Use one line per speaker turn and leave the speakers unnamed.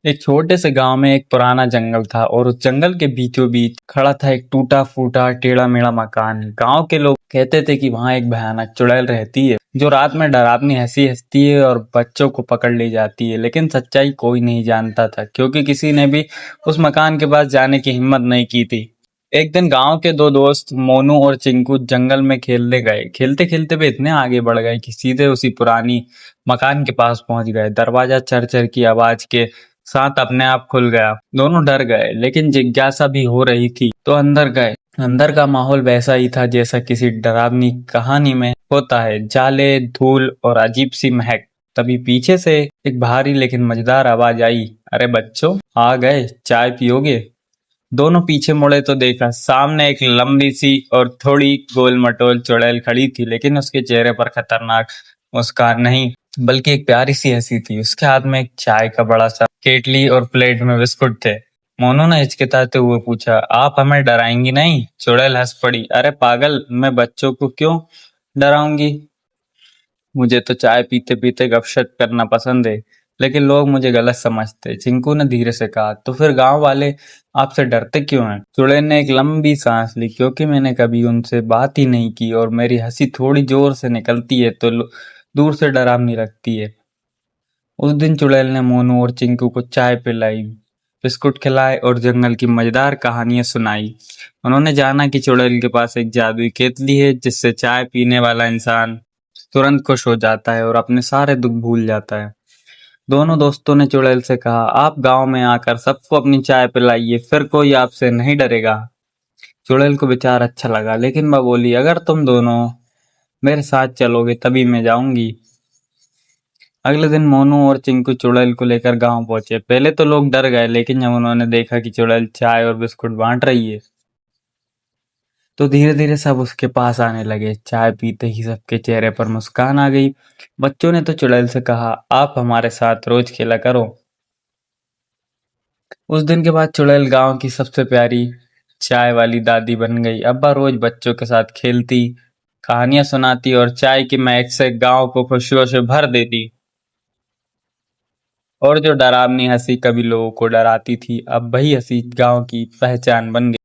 एक छोटे से गांव में एक पुराना जंगल था और उस जंगल के बीचों बीच खड़ा था एक टूटा फूटा टेढ़ा मेढ़ा मकान। गांव के लोग कहते थे कि वहां एक भयानक चुड़ैल रहती है जो रात में डरावनी हंसी हंसती है और बच्चों को पकड़ ले जाती है। लेकिन सच्चाई कोई नहीं जानता था क्योंकि किसी ने भी उस मकान के पास जाने की हिम्मत नहीं की थी। एक दिन गांव के दो दोस्त मोनू और चिंकू जंगल में खेलने गए। खेलते खेलते वे इतने आगे बढ़ गए कि सीधे उसी पुरानी मकान के पास पहुंच गए। दरवाजा चर चर की आवाज के साथ अपने आप खुल गया। दोनों डर गए लेकिन जिज्ञासा भी हो रही थी तो अंदर गए। अंदर का माहौल वैसा ही था जैसा किसी डरावनी कहानी में होता है, जाले, धूल और अजीब सी महक। तभी पीछे से एक भारी लेकिन मजेदार आवाज आई, अरे बच्चों आ गए, चाय पियोगे? दोनों पीछे मुड़े तो देखा सामने एक लंबी सी और थोड़ी गोल मटोल चुड़ैल खड़ी थी, लेकिन उसके चेहरे पर खतरनाक मुस्कान नहीं बल्कि एक प्यारी सी हंसी थी। उसके हाथ में एक चाय का बड़ा सा केटली और प्लेट में बिस्कुट थे। मोनू ने हिचकिचाते हुए पूछा, आप हमें डराएंगी नहीं? चुड़ैल हंस पड़ी, अरे पागल, मैं बच्चों को क्यों डराऊंगी? मुझे तो चाय पीते पीते गपशप करना पसंद है, लेकिन लोग मुझे गलत समझते। चिंकू ने धीरे से कहा, तो फिर गांव वाले आपसे डरते क्यों हैं? चुड़ैल ने एक लंबी सांस ली, क्योंकि मैंने कभी उनसे बात ही नहीं की और मेरी हंसी थोड़ी जोर से निकलती है तो दूर से डरावनी लगती है। उस दिन चुड़ैल ने मोनू और चिंकू को चाय पिलाई, बिस्कुट खिलाए और जंगल की मजेदार कहानियां सुनाई। उन्होंने जाना कि चुड़ैल के पास एक जादुई केतली है जिससे चाय पीने वाला इंसान तुरंत खुश हो जाता है और अपने सारे दुख भूल जाता है। दोनों दोस्तों ने चुड़ैल से कहा, आप गांव में आकर सबको अपनी चाय पिलाइए, फिर कोई आपसे नहीं डरेगा। चुड़ैल को विचार अच्छा लगा, लेकिन वह बोली, अगर तुम दोनों मेरे साथ चलोगे तभी मैं जाऊंगी। अगले दिन मोनू और चिंकू चुड़ैल को लेकर गांव पहुंचे। पहले तो लोग डर गए, लेकिन जब उन्होंने देखा कि चुड़ैल चाय और बिस्कुट बांट रही है तो धीरे धीरे सब उसके पास आने लगे। चाय पीते ही सबके चेहरे पर मुस्कान आ गई। बच्चों ने तो चुड़ैल से कहा, आप हमारे साथ रोज खेला करो। उस दिन के बाद चुड़ैल गांव की सबसे प्यारी चाय वाली दादी बन गई। अब्बा रोज बच्चों के साथ खेलती, कहानियां सुनाती और चाय की महक से गांव को खुशियों से भर देती। और जो डरावनी हंसी कभी लोगों को डराती थी, अब वही हंसी गांव की पहचान बन गई।